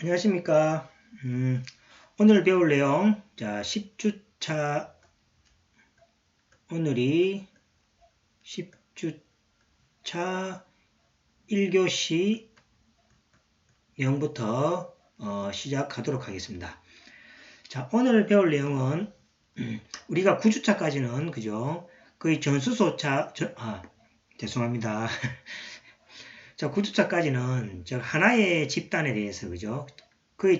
안녕하십니까. 오늘 배울 내용, 자, 10주차, 오늘이 10주차 1교시 내용부터 시작하도록 하겠습니다. 자, 오늘 배울 내용은, 우리가 9주차까지는, 그죠? 거의 전수소차, 죄송합니다. 자, 9주차까지는 하나의 집단에 대해서, 그죠? 거의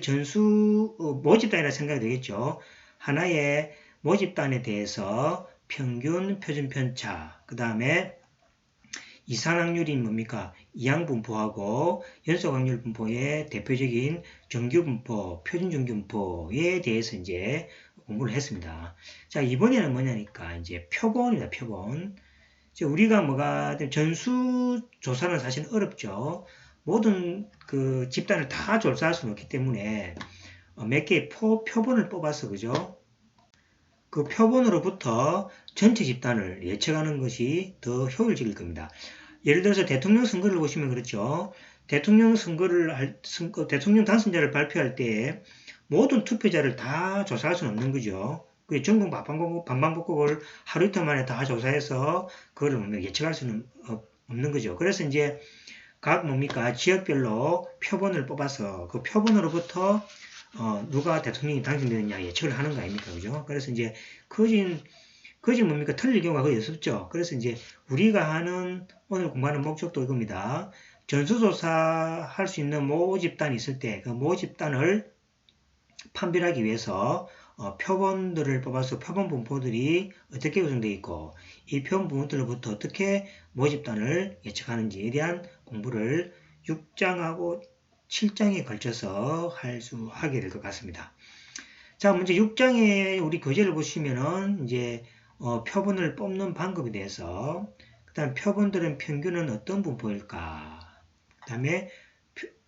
모집단이라 생각이 되겠죠. 하나의 모집단에 대해서 평균, 표준 편차, 그 다음에 이산확률이 뭡니까? 이항분포하고 연속확률 분포의 대표적인 정규분포, 표준정규분포에 대해서 이제 공부를 했습니다. 자, 이번에는 뭐냐니까 이제 표본입니다. 표본. 우리가 전수조사는 사실 어렵죠. 모든 그 집단을 다 조사할 수는 없기 때문에 몇 개의 표본을 뽑아서, 그죠? 그 표본으로부터 전체 집단을 예측하는 것이 더 효율적일 겁니다. 예를 들어서 대통령 선거를 보시면 그렇죠. 대통령 대통령 당선자를 발표할 때 모든 투표자를 다 조사할 수는 없는 거죠. 전국 방방곡곡을 하루 이틀 만에 다 조사해서 그걸 예측할 수는 없는 거죠. 그래서 이제 각 지역별로 표본을 뽑아서 그 표본으로부터 누가 대통령이 당선되느냐 예측을 하는 거 아닙니까? 그죠? 그래서 이제 거진 틀릴 경우가 거의 없었죠. 그래서 이제 우리가 오늘 공부하는 목적도 이겁니다. 전수조사 할 수 있는 모집단이 있을 때 그 모집단을 판별하기 위해서 표본들을 뽑아서 표본 분포들이 어떻게 구성되어 있고 이 표본 분포들로부터 어떻게 모집단을 예측하는지에 대한 공부를 6장하고 7장에 걸쳐서 하게 될 것 같습니다. 자, 먼저 6장에 우리 교재를 보시면은 이제 표본을 뽑는 방법에 대해서, 그 다음 표본들은 평균은 어떤 분포일까, 그 다음에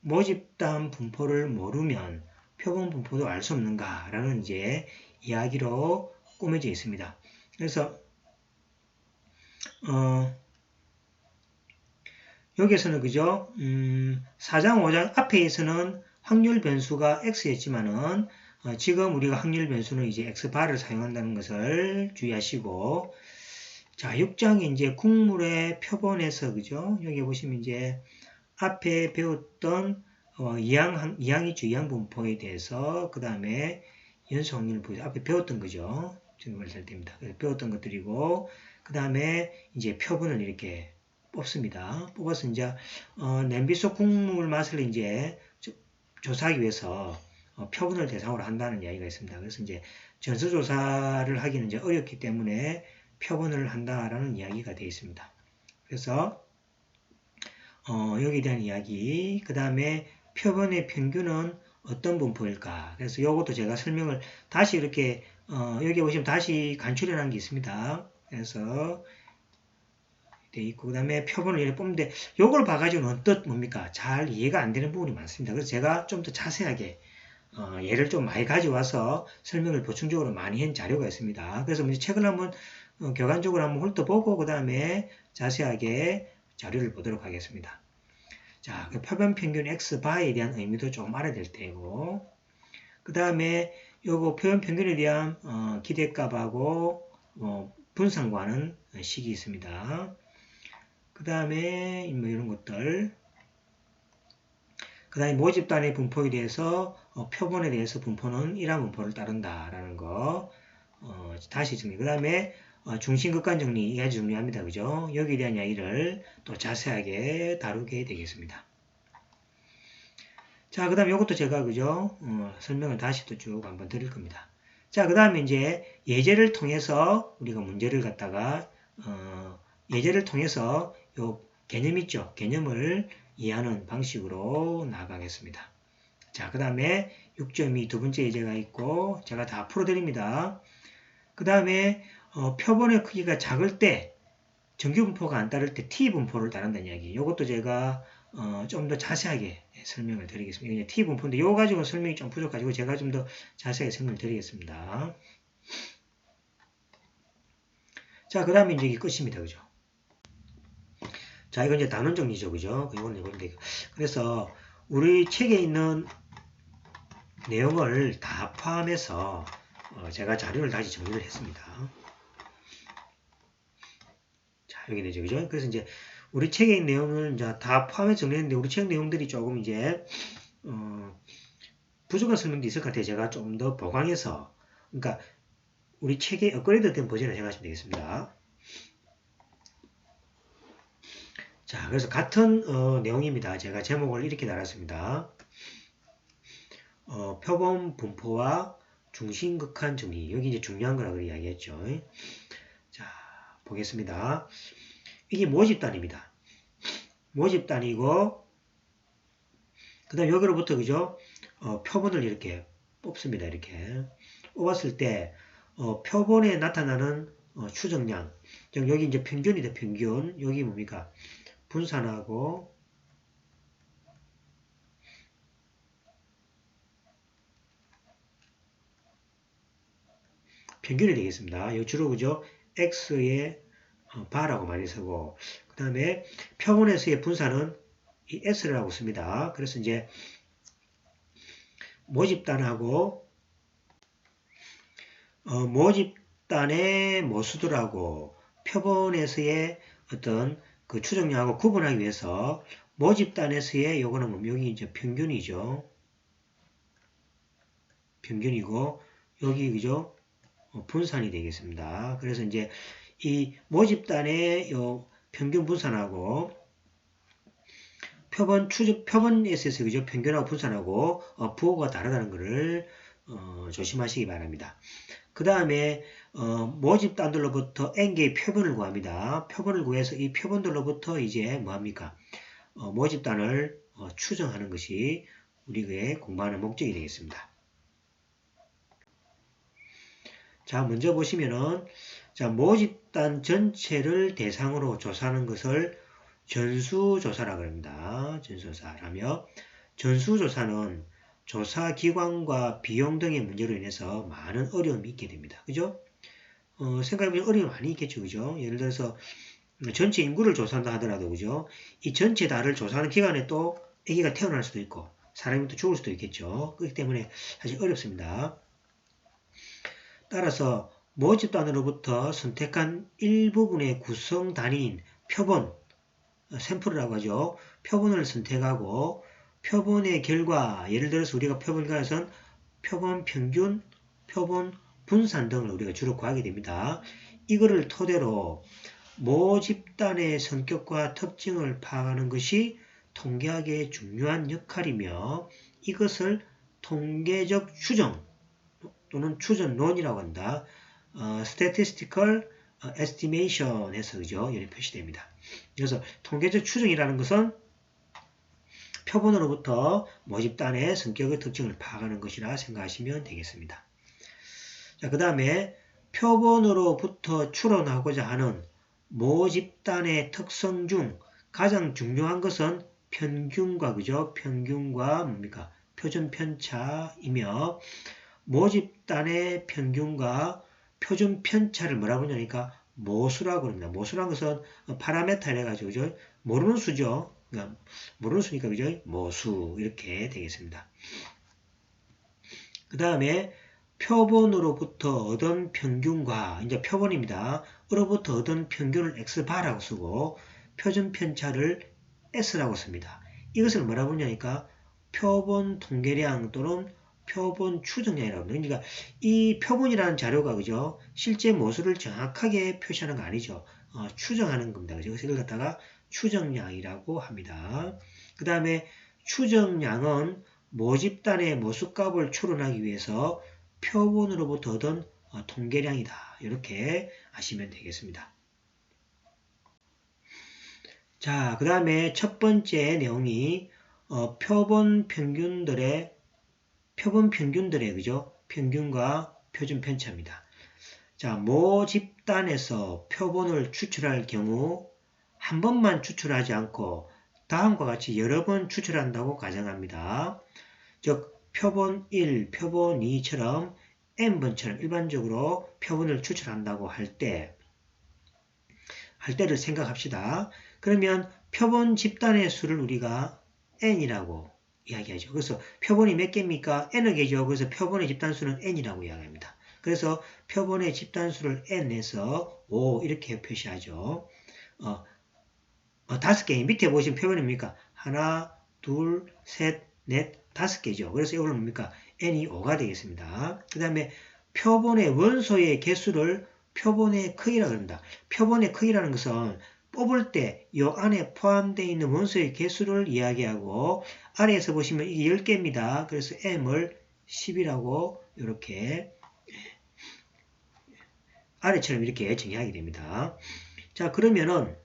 모집단 분포를 모르면 표본 분포도 알 수 없는가 라는 이제 이야기로 꾸며져 있습니다. 그래서 여기에서는 그죠? 4장 5장 앞에서는 확률 변수가 x였지만은 지금 우리가 확률 변수는 이제 x바를 사용한다는 것을 주의하시고, 자, 6장에 이제 국물의 표본에서, 그죠? 여기 보시면 이제 앞에 배웠던 이항이죠. 이항분포에 대해서, 그 다음에 연속확률 앞에 배웠던 거죠. 정말 잘 됩니다. 배웠던 것들이고, 그 다음에 이제 표본을 이렇게 뽑습니다. 뽑아서 이제 냄비 속 국물 맛을 이제 조사하기 위해서 표본을 대상으로 한다는 이야기가 있습니다. 그래서 이제 전수조사를 하기는 이제 어렵기 때문에 표본을 한다라는 이야기가 되어 있습니다. 그래서 여기에 대한 이야기, 그 다음에 표본의 평균은 어떤 분포일까? 그래서 이것도 제가 설명을 다시 이렇게 여기 보시면 다시 간추려 놓은 게 있습니다. 그래서 돼 있고, 그 다음에 표본을 이렇게 뽑는데 요걸 봐가지고는 언뜻 잘 이해가 안 되는 부분이 많습니다. 그래서 제가 좀 더 자세하게 예를 좀 많이 가져와서 설명을 보충적으로 많이 한 자료가 있습니다. 그래서 먼저 책을 한번 객관적으로 한번 훑어보고 그 다음에 자세하게 자료를 보도록 하겠습니다. 자, 그 표본 평균 x바에 대한 의미도 좀 알아야 될 테고, 그 다음에 요거 표본 평균에 대한 기대값하고 분산과는 식이 있습니다. 그 다음에 이런 것들, 그 다음에 모집단의 분포에 대해서 표본에 대해서 분포는 이러한 분포를 따른다라는 거 다시 정리. 그 다음에 중심극간 정리 아주 중요합니다. 그죠? 여기에 대한 이야기를 또 자세하게 다루게 되겠습니다. 자, 그 다음에 이것도 제가 그죠? 설명을 다시 또 쭉 한번 드릴 겁니다. 자, 그 다음에 이제 예제를 통해서 우리가 문제를 갖다가 예제를 통해서 요 개념 있죠? 개념을 이해하는 방식으로 나가겠습니다. 자, 그 다음에 6.2 두 번째 예제가 있고 제가 다 풀어드립니다. 그 다음에 표본의 크기가 작을 때 정규분포가 안 따를 때 T분포를 따른다는 이야기. 이것도 제가 좀 더 자세하게 설명을 드리겠습니다. 이게 T분포인데 이거 가지고 설명이 좀 부족하고 제가 좀 더 자세하게 설명을 드리겠습니다. 자, 그 다음에 이제 이게 끝입니다. 그죠? 자, 이건 이제 단원 정리죠. 그죠? 이건 이건데. 그래서 우리 책에 있는 내용을 다 포함해서 제가 자료를 다시 정리를 했습니다. 자, 여기 되죠, 그죠? 그래서 이제 우리 책의 내용을 이제 다 포함해서 정리했는데 우리 책 내용들이 조금 이제 부족한 설명도 있을 것 같아요. 제가 좀 더 보강해서, 그러니까 우리 책의 업그레이드된 버전을 생각하시면 되겠습니다. 자, 그래서 같은 내용입니다. 제가 제목을 이렇게 달았습니다. 표본 분포와 중심극한 정리. 여기 이제 중요한 거라고 이야기했죠. 자, 보겠습니다. 이게 모집단입니다. 모집단이고, 그 다음 여기로부터, 그죠? 표본을 이렇게 뽑습니다. 이렇게. 뽑았을 때, 표본에 나타나는 추정량. 여기 이제 평균이다, 평균. 여기 뭡니까? 분산하고, 평균이 되겠습니다. 이 주로 그죠? X의 바라고 많이 쓰고, 그 다음에 표본에서의 분산은 이 S라고 씁니다. 그래서 이제 모집단하고 모집단의 모수들하고 표본에서의 어떤 그 추정량하고 구분하기 위해서 모집단에서의 요거는 뭐 여기 이제 평균이죠. 평균이고 여기 그죠? 분산이 되겠습니다. 그래서 이제 이 모집단의 요 평균 분산하고 표본에서 그죠? 평균하고 분산하고 부호가 다르다는 것을 조심하시기 바랍니다. 그 다음에 모집단들로부터 n개의 표본을 구합니다. 표본을 구해서 이 표본들로부터 이제 뭐합니까? 모집단을 추정하는 것이 우리의 공부하는 목적이 되겠습니다. 자, 먼저 보시면은 자, 모집단 전체를 대상으로 조사하는 것을 전수조사라고 합니다. 전수조사라며 전수조사는 조사기관과 비용 등의 문제로 인해서 많은 어려움이 있게 됩니다. 그죠? 생각해보면 어려움이 많이 있겠죠. 그죠? 예를 들어서 전체 인구를 조사한다 하더라도 그죠? 이 전체 다를 조사하는 기간에 또 아기가 태어날 수도 있고 사람이 또 죽을 수도 있겠죠. 그렇기 때문에 사실 어렵습니다. 따라서 모집단으로부터 선택한 일부분의 구성 단위인 표본, 샘플이라고 하죠. 표본을 선택하고 표본의 결과, 예를 들어서 우리가 표본 결과에서는 표본 평균, 표본 분산 등을 우리가 주로 구하게 됩니다. 이거를 토대로 모집단의 성격과 특징을 파악하는 것이 통계학의 중요한 역할이며 이것을 통계적 추정 또는 추정론이라고 한다. statistical estimation에서 그죠? 이렇게 표시됩니다. 그래서 통계적 추정이라는 것은 표본으로부터 모집단의 성격의 특징을 파악하는 것이라 생각하시면 되겠습니다. 자, 그 다음에 표본으로부터 추론하고자 하는 모집단의 특성 중 가장 중요한 것은 평균과 그죠? 평균과 뭡니까? 표준 편차이며 모집단의 평균과 표준 편차를 뭐라고 하냐니까 모수라고 합니다. 모수라는 것은 파라메타 해가지고 그죠? 모르는 수죠. 그러니까 모르는 수니까 그죠? 모수 이렇게 되겠습니다. 그 다음에 표본으로부터 얻은 평균과 이제 표본입니다. 으로부터 얻은 평균을 x바라고 쓰고 표준 편차를 s라고 씁니다. 이것을 뭐라고 하냐니까 표본 통계량 또는 표본 추정량이라고 합니다. 그러니까 이 표본이라는 자료가 그죠? 실제 모수를 정확하게 표시하는 거 아니죠. 추정하는 겁니다. 그죠? 그래서 이걸 갖다가 추정량이라고 합니다. 그 다음에 추정량은 모집단의 모수값을 추론하기 위해서 표본으로부터 얻은 통계량이다. 이렇게 아시면 되겠습니다. 자, 그 다음에 첫 번째 내용이 표본 평균들의 그죠? 평균과 표준 편차입니다. 자, 모집단에서 표본을 추출할 경우 한 번만 추출하지 않고 다음과 같이 여러 번 추출한다고 가정합니다. 즉 표본 1, 표본 2처럼 n번처럼 일반적으로 표본을 추출한다고 할 때를 생각합시다. 그러면 표본 집단의 수를 우리가 n이라고 이야기하죠. 그래서 표본이 몇 개입니까? n의 개죠. 그래서 표본의 집단수는 n이라고 이야기합니다. 그래서 표본의 집단수를 n에서 5 이렇게 표시하죠. 5개 밑에 보시면 표본입니까? 하나, 둘, 셋, 넷, 5개죠. 그래서 이걸 뭡니까? n이 5가 되겠습니다. 그 다음에 표본의 원소의 개수를 표본의 크기라고 합니다. 표본의 크기라는 것은 뽑을 때 이 안에 포함되어 있는 원소의 개수를 이야기하고 아래에서 보시면 이게 10개입니다. 그래서 m을 10이라고 이렇게 아래처럼 이렇게 정의하게 됩니다. 자, 그러면은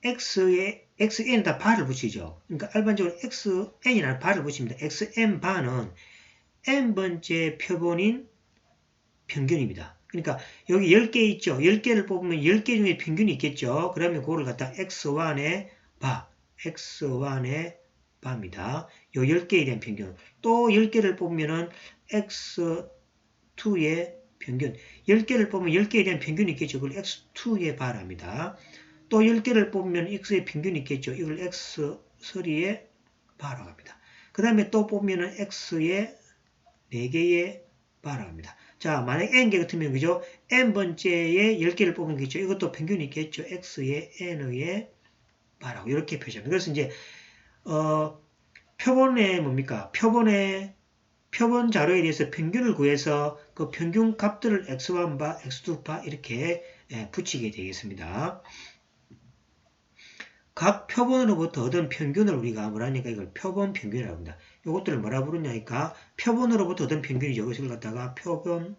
xn에다 바를 붙이죠. 그러니까 일반적으로 xn이라는 바를 붙입니다. xn 바는 n번째 표본인 평균입니다. 그러니까 여기 10개 있죠. 10개를 뽑으면 10개 중에 평균이 있겠죠. 그러면 그거를 갖다 x1의 바, x1의 바입니다. 요 10개에 대한 평균. 또 10개를 뽑으면은 x2의 평균. 10개를 뽑으면 10개에 대한 평균이 있겠죠. 그걸 x2의 바랍니다. 또 10개를 뽑으면 x의 평균이 있겠죠. 이걸 x3의 바라고 합니다. 그 다음에 또 뽑으면 x의 4개의 바라고 합니다. 자, 만약 n개 같으면 그죠? n번째에 10개를 뽑으면 겠죠. 이것도 평균이 있겠죠. x의 n의 바라고 이렇게 표시합니다. 그래서 이제 표본의 뭡니까? 표본 자료에 대해서 평균을 구해서 그 평균 값들을 x1바, x2바 이렇게 붙이게 되겠습니다. 각 표본으로부터 얻은 평균을 우리가 뭐라니까 이걸 표본 평균이라고 합니다. 이것들을 뭐라 부르냐니까 표본으로부터 얻은 평균이죠. 그것을 갖다가 표본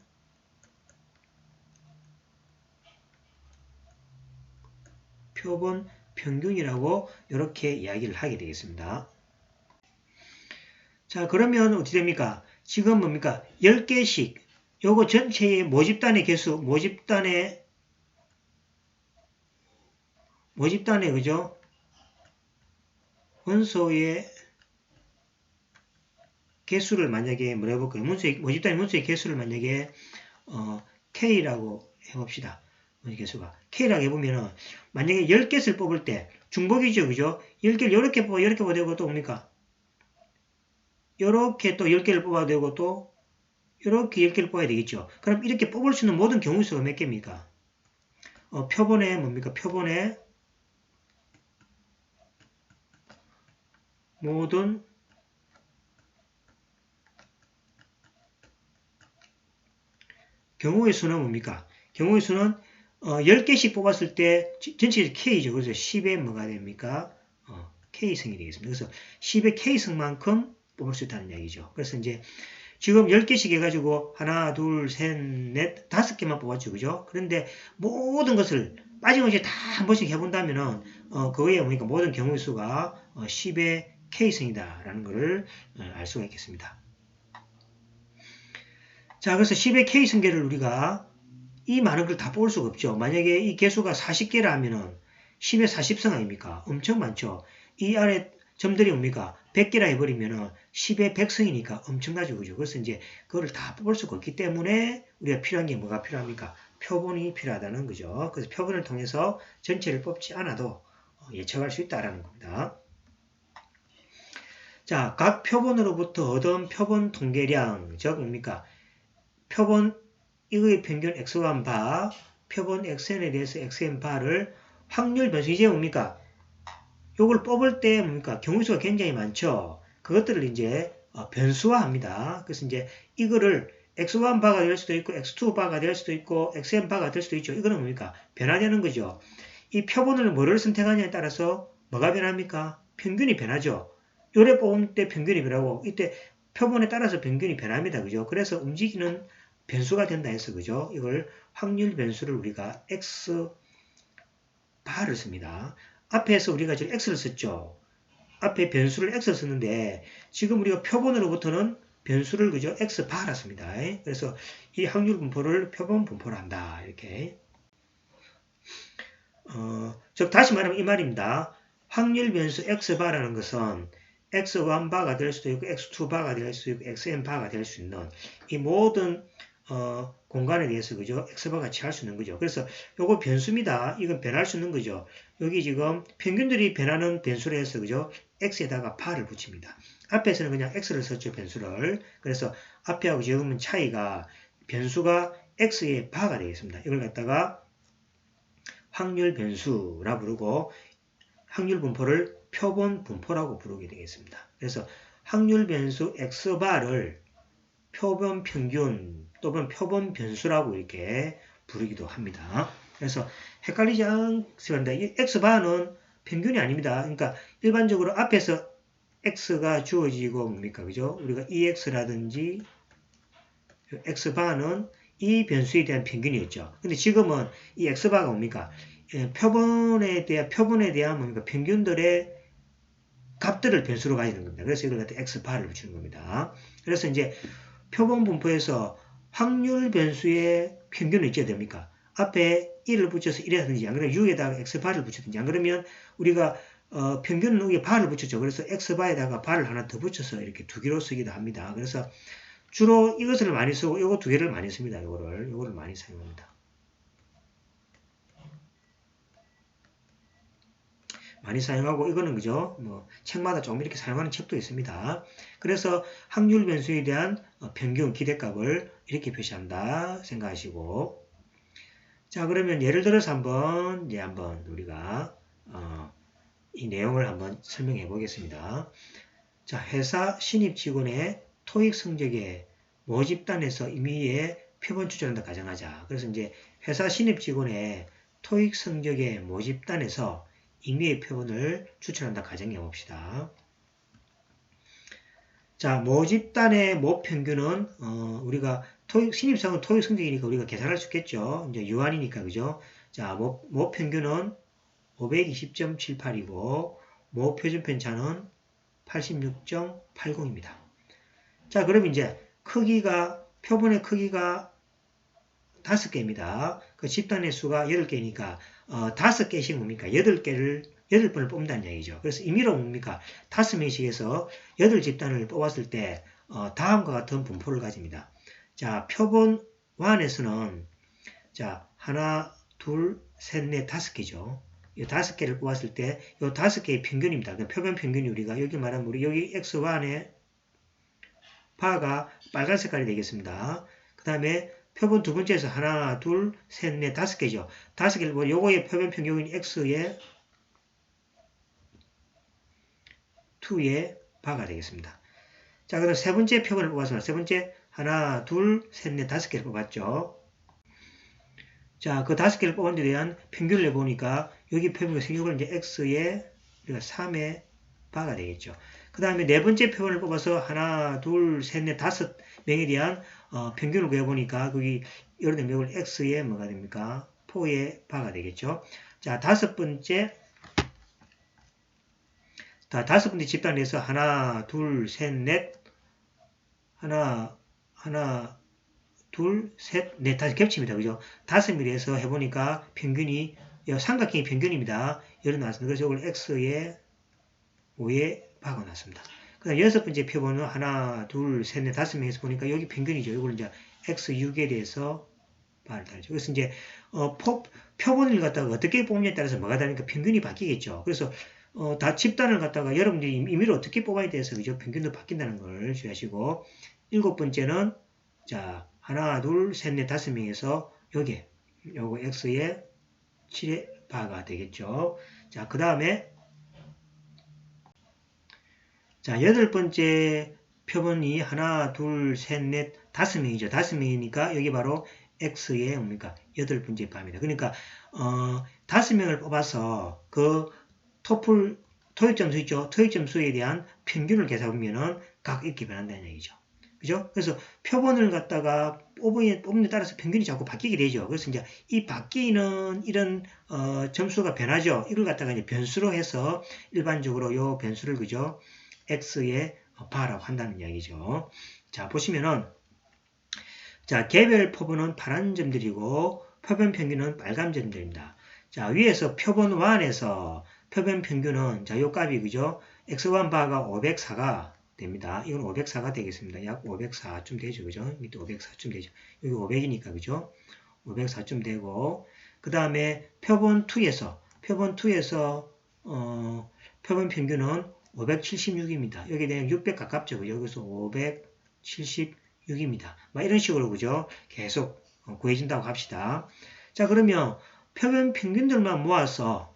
평균이라고 이렇게 이야기를 하게 되겠습니다. 자, 그러면 어떻게 됩니까? 지금 뭡니까? 10개씩 요거 전체의 모집단의 개수, 모집단의 그죠? 원소의 개수를 만약에 뭐라 해볼까요? 모집단의 원소의 개수를 만약에 K라고 해봅시다. 개수가 K라고 해보면은 만약에 10개를 뽑을 때 중복이죠, 그죠? 10개를 이렇게 뽑아, 이렇게 뽑아도 되고 또 뭡니까? 이렇게 또 10개를 뽑아도 되고 또 이렇게 10개를 뽑아야 되겠죠. 그럼 이렇게 뽑을 수 있는 모든 경우 수가 몇 개입니까? 표본에 뭡니까? 표본에 모든 경우의 수는 뭡니까? 경우의 수는 10개씩 뽑았을 때 전체 K죠. 그래서 10의 뭐가 됩니까? K승이 되겠습니다. 그래서 10의 K승만큼 뽑을 수 있다는 이야기죠. 그래서 이제 지금 10개씩 해가지고 하나, 둘, 셋, 넷, 5개만 뽑았죠. 그죠? 그런데 모든 것을 빠짐없이 다 한 번씩 해본다면은 그거에 보니까 모든 경우의 수가 10의 K승이다라는 것을 알 수가 있겠습니다. 자, 그래서 10의 K승계를 우리가 이 많은 걸 다 뽑을 수가 없죠. 만약에 이 개수가 40개라 하면은 10의 40승 아닙니까? 엄청 많죠. 이 아래 점들이 뭡니까? 100개라 해버리면은 10의 100승이니까 엄청나죠. 그죠? 그래서 이제 그거를 다 뽑을 수가 없기 때문에 우리가 필요한 게 뭐가 필요합니까? 표본이 필요하다는 거죠. 그래서 표본을 통해서 전체를 뽑지 않아도 예측할 수 있다는 겁니다. 자, 각 표본으로부터 얻은 표본 통계량, 즉 뭡니까? 표본 이거의 평균 x1 바, 표본 xn에 대해서 xn 바를 확률 변수 이제 뭡니까? 요걸 뽑을 때 뭡니까? 경우수가 굉장히 많죠. 그것들을 이제 변수화합니다. 그래서 이제 이거를 x1 바가 될 수도 있고 x2 바가 될 수도 있고 xn 바가 될 수도 있죠. 이거는 뭡니까? 변화되는 거죠. 이 표본을 뭐를 선택하냐에 따라서 뭐가 변합니까? 평균이 변하죠. 요래 뽑을 때 평균이 변하고 이때 표본에 따라서 평균이 변합니다. 그죠? 그래서 움직이는 변수가 된다 해서 그죠? 이걸 확률 변수를 우리가 x 바를 씁니다. 앞에서 우리가 지금 x를 썼죠. 앞에 변수를 x를 썼는데 지금 우리가 표본으로부터는 변수를 그죠? x 바라 씁니다. 그래서 이 확률 분포를 표본 분포로 한다. 이렇게. 즉 다시 말하면 이 말입니다. 확률 변수 x 바라는 것은 x1 바가 될 수도 있고 x2 바가 될 수도 있고 xn 바가 될 수 있는 이 모든 공간에 대해서 그죠? x바가 취할 수 있는 거죠. 그래서 요거 변수입니다. 이건 변할 수 있는 거죠. 여기 지금 평균들이 변하는 변수로 해서 그죠? x에다가 바를 붙입니다. 앞에서는 그냥 x를 썼죠, 변수를. 그래서 앞에하고 지금은 차이가 변수가 x의 바가 되겠습니다. 이걸 갖다가 확률 변수라 부르고 확률 분포를 표본 분포라고 부르게 되겠습니다. 그래서 확률 변수 x바를 표본 평균 또는 표본 변수라고 이렇게 부르기도 합니다. 그래서 헷갈리지 않게 한다. 이 x바는 평균이 아닙니다. 그러니까 일반적으로 앞에서 x가 주어지고 뭡니까? 그죠? 우리가 ex라든지 x바는 이 변수에 대한 평균이었죠. 근데 지금은 이 x바가 뭡니까? 표본에 대한 뭡니까? 평균들의 값들을 변수로 가지는 겁니다. 그래서 이걸 갖다 x바를 붙이는 겁니다. 그래서 이제 표본 분포에서 확률 변수의 평균을 있어야 됩니까? 앞에 1을 붙여서 1이라든지 안 그러면 6에다가 x바를 붙였든지 안 그러면 우리가 평균은 여기에 바를 붙였죠. 그래서 x바에다가 바를 하나 더 붙여서 이렇게 두 개로 쓰기도 합니다. 그래서 주로 이것을 많이 쓰고 요거 두 개를 많이 씁니다. 요거를 많이 사용합니다. 많이 사용하고 이거는 그죠? 뭐 책마다 조금 이렇게 사용하는 책도 있습니다. 그래서 확률 변수에 대한 평균 기대값을 이렇게 표시한다 생각하시고 자 그러면 예를 들어서 한번 우리가 이 내용을 한번 설명해 보겠습니다. 자 회사 신입 직원의 토익 성적에 모집단에서 임의의 표본 추천한다 가정하자. 그래서 이제 회사 신입 직원의 토익 성적의 모집단에서 임의의 표본을 추천한다 가정해 봅시다. 자, 모집단의 모평균은 우리가 신입사원 토익 성적이니까 우리가 계산할 수 있겠죠. 이제 유한이니까 그죠? 자, 모평균은 520.78이고 모표준 편차는 86.80입니다. 자, 그럼 이제 표본의 크기가 5개입니다. 그 집단의 수가 8개니까 5개씩 뭡니까? 8번을 뽑는다는 얘기죠. 그래서 임의로 뭡니까? 5명씩 해서 8집단을 뽑았을 때 다음과 같은 분포를 가집니다. 자, 표본 1에서는 자, 하나, 둘, 셋, 넷, 5개죠. 이 5개를 뽑았을 때 이 5개의 평균입니다. 그러니까 표본 평균이 우리가 여기 말하면 우리 여기 x1의 바가 빨간 색깔이 되겠습니다. 그 다음에 표본 두 번째에서 하나, 둘, 셋, 넷, 5개죠. 5개를 보고 요거의 표본 평균이 x의 2의 바가 되겠습니다. 자, 그럼 세 번째 표본을 뽑았습니다. 세 번째 하나, 둘, 셋, 넷, 5개를 뽑았죠. 자, 그 5개를 뽑은 데 대한 평균을 내보니까 여기 표본이 생긴 이제 x의 우리가 3의 바가 되겠죠. 그 다음에 네 번째 표본을 뽑아서 하나, 둘, 셋, 넷, 5명에 대한 평균을 구해보니까 거기 여러 명을 x의 뭐가 됩니까? 4의 바가 되겠죠. 자, 다섯 번째 집단에서 하나, 둘, 셋, 넷, 하나, 둘, 셋, 넷, 다섯 겹칩니다. 그죠? 5명에서 해보니까 평균이 삼각형의 평균입니다. 열이 나왔습니다. 그래서 이걸 x의 5의 바가 났습니다. 그 다음 여섯 번째 표본은 하나, 둘, 셋, 넷, 5명에서 보니까 여기 평균이죠. 이걸 이제 x6에 대해서 바를 달죠. 그래서 이제 표본을 갖다가 어떻게 뽑느냐에 따라서 뭐가 다르니까 평균이 바뀌겠죠. 그래서 다 집단을 갖다가 여러분들이 임의로 어떻게 뽑아야 돼서 그죠? 평균도 바뀐다는 걸 주의하시고 일곱 번째는 자 하나, 둘, 셋, 넷, 5명에서 요거 x의 7의 바가 되겠죠. 자, 그 다음에 자, 여덟 번째 표본이 하나, 둘, 셋, 넷, 5명이죠. 5명이니까 여기 바로 x의 뭡니까? 여덟 번째 바입니다. 그러니까 5명을 뽑아서 그 토익 점수 있죠. 토익 점수에 대한 평균을 계산하면은 각 이렇게 변한다는 얘기죠. 그죠? 그래서 표본을 갖다가 뽑음에 따라서 평균이 자꾸 바뀌게 되죠. 그래서 이제 이 바뀌는 이런 점수가 변하죠. 이걸 갖다가 이제 변수로 해서 일반적으로 요 변수를 그죠? x의 바라고 한다는 이야기죠. 자, 보시면은 자, 개별 표본은 파란 점들이고 표본 평균은 빨간 점들입니다. 자, 위에서 표본 1에서 표본 평균은 자, 요 값이 그죠? x1 바가 504가 됩니다. 이건 504가 되겠습니다. 약 504쯤 되죠. 그죠? 밑에 504쯤 되죠. 여기 500이니까, 그죠? 504쯤 되고, 그 다음에 표본 2에서, 표본 평균은 576입니다. 여기 대한 600 가깝죠. 그죠? 여기서 576입니다. 이런 식으로, 그죠? 계속 구해진다고 합시다. 자, 그러면 표본 평균들만 모아서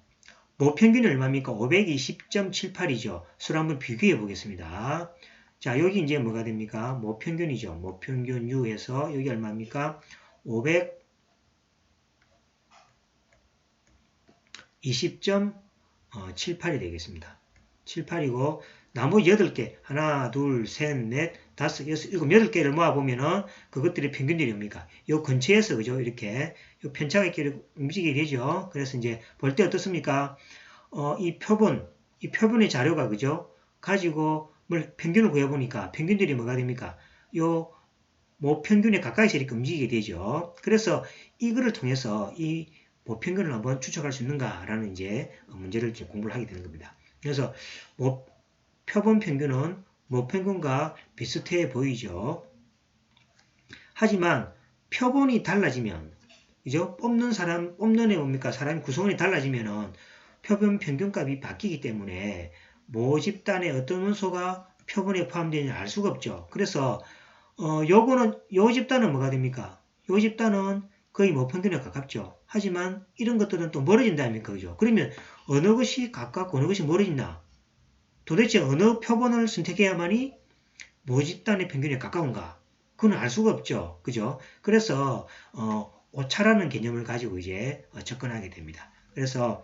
모평균이 얼마입니까? 520.78이죠. 서로 한번 비교해 보겠습니다. 자, 여기 이제 뭐가 됩니까? 모평균이죠. 모평균 U에서 여기 얼마입니까? 520.78이 되겠습니다. 78이고 나머지 8개 하나, 둘, 셋, 넷, 다섯, 여섯, 일곱, 8개를 모아보면은 그것들의 평균들이 뭡니까? 요 근처에서 그죠? 이렇게 요 편차가 이렇게 움직이게 되죠. 그래서 이제 볼 때 어떻습니까? 이 표본의 자료가 그죠? 가지고 뭘 평균을 구해보니까 평균들이 뭐가 됩니까? 요 모평균에 가까이서 이렇게 움직이게 되죠. 그래서 이거를 통해서 이 모평균을 한번 추측할 수 있는가라는 이제 문제를 이제 공부를 하게 되는 겁니다. 그래서 표본 평균은 모평균과 비슷해 보이죠. 하지만 표본이 달라지면, 그죠? 뽑는 애 뭡니까? 사람 구성원이 달라지면은 표본 평균값이 바뀌기 때문에 모집단의 어떤 원소가 표본에 포함되는지 알 수가 없죠. 그래서 요 집단은 뭐가 됩니까? 요 집단은 거의 모평균에 가깝죠. 하지만 이런 것들은 또 멀어진다니까, 그죠? 그러면 어느 것이 가깝고 어느 것이 멀어진다? 도대체 어느 표본을 선택해야만이 모집단의 평균에 가까운가? 그건 알 수가 없죠. 그죠? 그래서 오차라는 개념을 가지고 이제 접근하게 됩니다. 그래서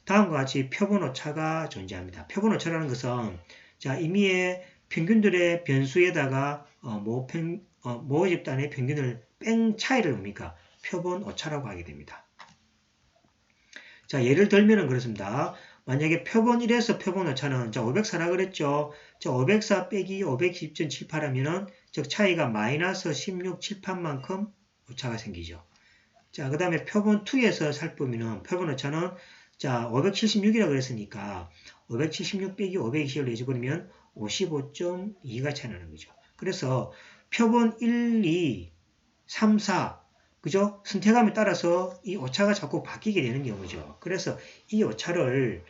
다음과 같이 표본 오차가 존재합니다. 표본 오차라는 것은 자, 임의의 평균들의 변수에다가 모집단의 평균을 뺀 차이를 뭡니까? 표본 오차라고 하게 됩니다. 자, 예를 들면은 그렇습니다. 만약에 표본 1에서 표본 오차는 자, 504라 그랬죠. 자, 504 빼기 510.78 하면은 즉 차이가 마이너스 1678만큼 오차가 생기죠. 자, 그 다음에 표본 2에서 살펴보면은 표본 오차는 자, 576이라고 그랬으니까 576 빼기 520을 내줘버리면 55.2가 차이 나는 거죠. 그래서 표본 1, 2, 3, 4 그죠? 선택함에 따라서 이 오차가 자꾸 바뀌게 되는 경우죠. 그래서 이 오차를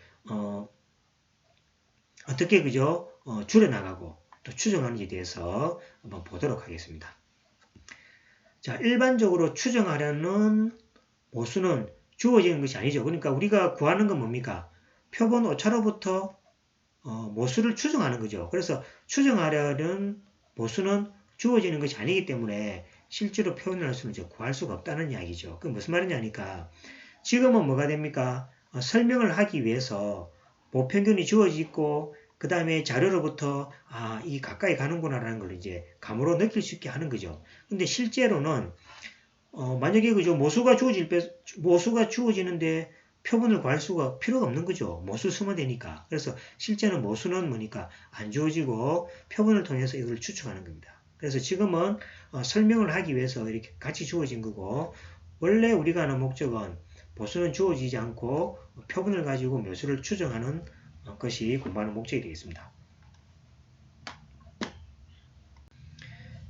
어떻게 그죠? 줄여나가고 또 추정하는지에 대해서 한번 보도록 하겠습니다. 자, 일반적으로 추정하려는 모수는 주어지는 것이 아니죠. 그러니까 우리가 구하는 건 뭡니까? 표본 오차로부터 모수를 추정하는 거죠. 그래서 추정하려는 모수는 주어지는 것이 아니기 때문에 실제로 표현할 수는 구할 수가 없다는 이야기죠. 그 무슨 말이냐니까 지금은 뭐가 됩니까? 설명을 하기 위해서 모평균이 주어지고 그 다음에 자료로부터 이 가까이 가는구나라는 걸 이제 감으로 느낄 수 있게 하는 거죠. 근데 실제로는 만약에 그죠 모수가 주어지는데 표본을 구할 수가 필요가 없는 거죠. 모수 쓰면 되니까. 그래서 실제는 모수는 뭐니까 안 주어지고 표본을 통해서 이걸 추측하는 겁니다. 그래서 지금은 설명을 하기 위해서 이렇게 같이 주어진 거고 원래 우리가 하는 목적은 모수는 주어지지 않고 표본을 가지고 묘수를 추정하는 것이 공부하는 목적이 되겠습니다.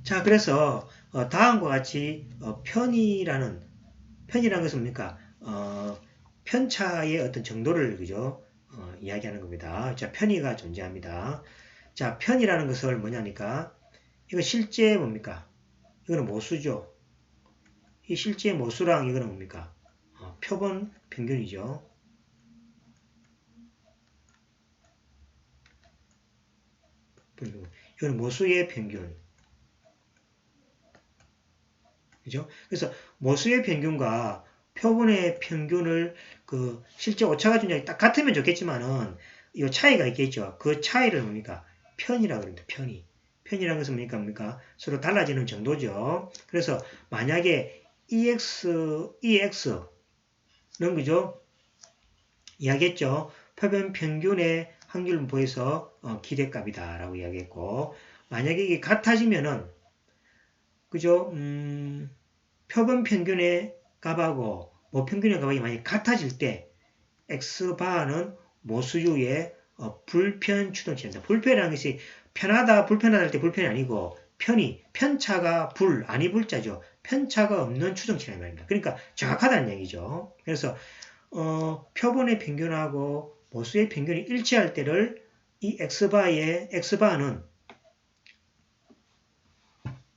자, 그래서 다음과 같이 편이라는 것은 뭡니까? 편차의 어떤 정도를 그죠? 이야기하는 겁니다. 자, 편의가 존재합니다. 자, 편이라는 것을 뭐냐니까 이거 실제 뭡니까? 이거는 모수죠. 이 실제 모수랑 이거는 뭡니까? 표본 평균이죠. 이거는 모수의 평균. 그죠? 그래서 모수의 평균과 표본의 평균을 실제 오차가 존재하기 딱 같으면 좋겠지만은 이 차이가 있겠죠. 그 차이를 뭡니까? 편이라고 합니다. 편이. 편이라는 것은 뭡니까? 서로 달라지는 정도죠. 그래서 만약에 EX는 그죠? 이야기했죠. 표본 평균의 확률분포에서 기대값이다라고 이야기했고 만약에 이게 같아지면은 그죠? 표본 평균의 값하고 모평균의 값이 만약 같아질 때 X바는 모수유의 불편 추동치입니다. 불편이라는 것이 편하다, 불편하다 할 때 불편이 아니고 편이, 편차가 불, 아니 불자죠. 편차가 없는 추정치란 말입니다. 그러니까 정확하다는 얘기죠. 그래서 표본의 평균하고 모수의 평균이 일치할 때를 이 x바는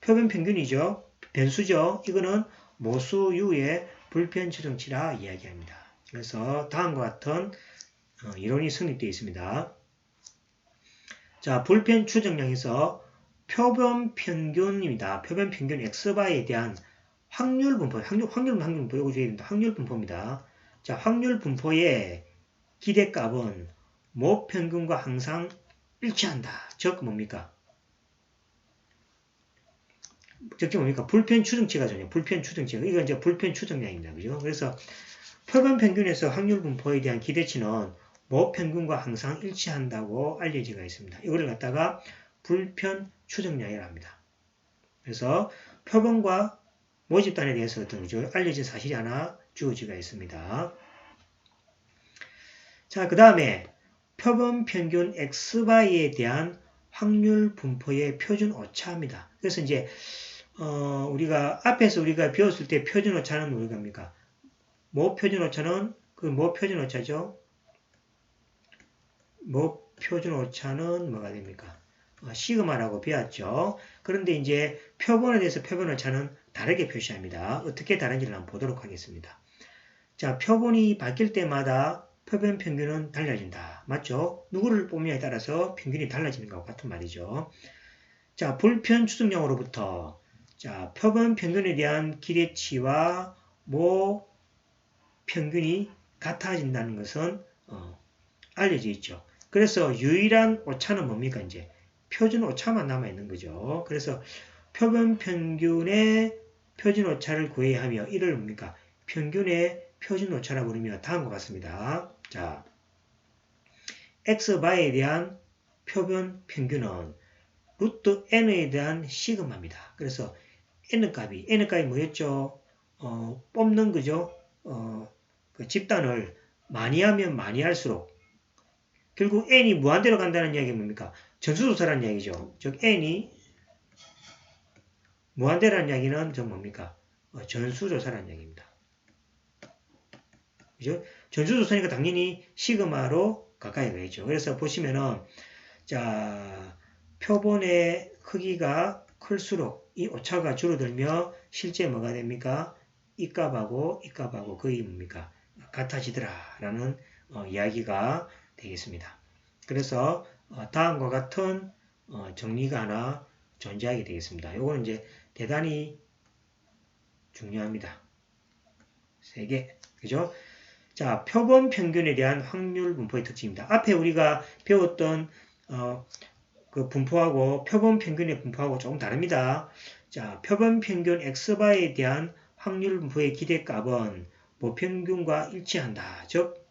표본 평균이죠. 변수죠. 이거는 모수 U의 불편 추정치라 이야기합니다. 그래서 다음과 같은 이론이 성립되어 있습니다. 자, 불편 추정량에서 표본 평균입니다. 표본 평균 x바에 대한 확률 분포, 확률 분포, 이거 주의해야 됩니다. 확률 분포입니다. 자, 확률 분포의 기대값은 모 평균과 항상 일치한다. 즉 뭡니까? 즉 뭡니까? 불편 추정치가 전혀 불편 추정치가 이건 이제 불편 추정량입니다. 그죠? 그래서 표본 평균에서 확률 분포에 대한 기대치는 모 평균과 항상 일치한다고 알려지가 있습니다. 이거를 갖다가 불편 추정량이라고 합니다. 그래서 표본과 모집단에 대해서 어떤 거죠? 알려진 사실이 하나 주어지가 있습니다. 자, 그 다음에 표본 평균 x바에 대한 확률 분포의 표준 오차입니다. 그래서 이제 우리가 앞에서 우리가 배웠을 때 표준 오차는 우리가 뭡니까? 모 표준 오차는 모 표준 오차죠. 모 표준 오차는 뭐가 됩니까? 시그마라고 배웠죠. 그런데 이제 표본에 대해서 표본 오차는 다르게 표시합니다. 어떻게 다른지를 한번 보도록 하겠습니다. 자, 표본이 바뀔 때마다 표본 평균은 달라진다. 맞죠? 누구를 뽑느냐에 따라서 평균이 달라지는 것과 같은 말이죠. 자, 불편 추정량으로부터 자, 표본 평균에 대한 기대치와 모 평균이 같아진다는 것은 알려져 있죠. 그래서 유일한 오차는 뭡니까? 이제 표준 오차만 남아있는 거죠. 그래서 표본 평균의 표준 오차를 구해야 하며 이를 뭡니까? 평균의 표준 오차라고 부르며 다음과 같습니다. 자, x바에 대한 표본 평균은 루트 n에 대한 시그마입니다. 그래서 n값이 뭐였죠? 뽑는 거죠. 그 집단을 많이 하면 많이 할수록 결국 n이 무한대로 간다는 이야기가 뭡니까? 전수조사라는 이야기죠. 즉 n이 무한대라는 이야기는 저 뭡니까? 전수조사라는 이야기입니다. 그죠? 전수조사니까 당연히 시그마로 가까이 가겠죠. 그래서 보시면은 자, 표본의 크기가 클수록 이 오차가 줄어들며 실제 뭐가 됩니까? 이 값하고 거의 뭡니까? 같아지더라라는 이야기가 되겠습니다. 그래서 다음과 같은 정리가 하나 존재하게 되겠습니다. 이거는 이제 대단히 중요합니다. 3개. 그죠? 자, 표본 평균에 대한 확률 분포의 특징입니다. 앞에 우리가 배웠던 그 분포하고 표본 평균의 분포하고 조금 다릅니다. 자, 표본 평균 x바에 대한 확률 분포의 기대값은 모평균과 일치한다. 즉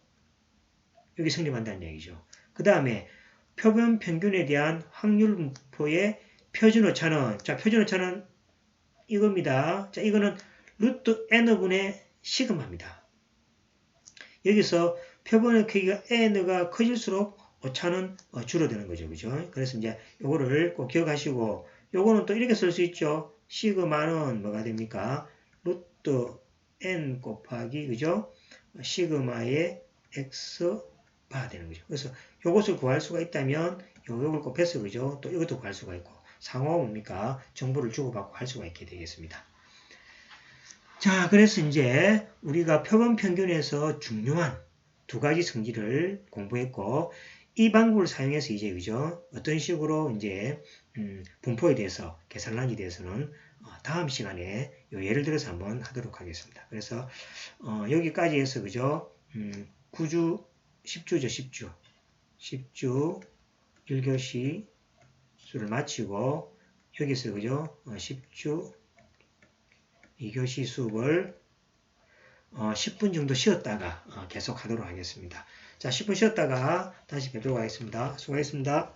여기 성립한다는 얘기죠. 그 다음에 표본 평균에 대한 확률 분포의 표준오차는 자, 표준오차는 이겁니다. 자, 이거는 루트 n분의 시그마입니다. 여기서 표본의 크기가 n가 커질수록 오차는 줄어드는 거죠. 그죠? 그래서 이제 요거를 꼭 기억하시고 요거는 또 이렇게 쓸 수 있죠. 시그마는 뭐가 됩니까? 루트 n 곱하기 그죠? 시그마의 x바 되는 거죠. 그래서 요것을 구할 수가 있다면 요걸 곱해서 그죠? 또 이것도 구할 수가 있고 상호 뭡니까? 정보를 주고받고 할 수가 있게 되겠습니다. 자, 그래서 이제 우리가 표본 평균에서 중요한 2가지 성질을 공부했고 이 방법을 사용해서 이제 그죠? 어떤 식으로 이제 분포에 대해서 계산하기에 대해서는 다음 시간에 예를 들어서 한번 하도록 하겠습니다. 그래서 여기까지 해서 그죠? 9주 10주죠. 10주 1교시 수를 마치고 여기서 그죠? 10주 2교시 수업을 10분 정도 쉬었다가 계속 하도록 하겠습니다. 자, 10분 쉬었다가 다시 뵙도록 하겠습니다. 수고하셨습니다.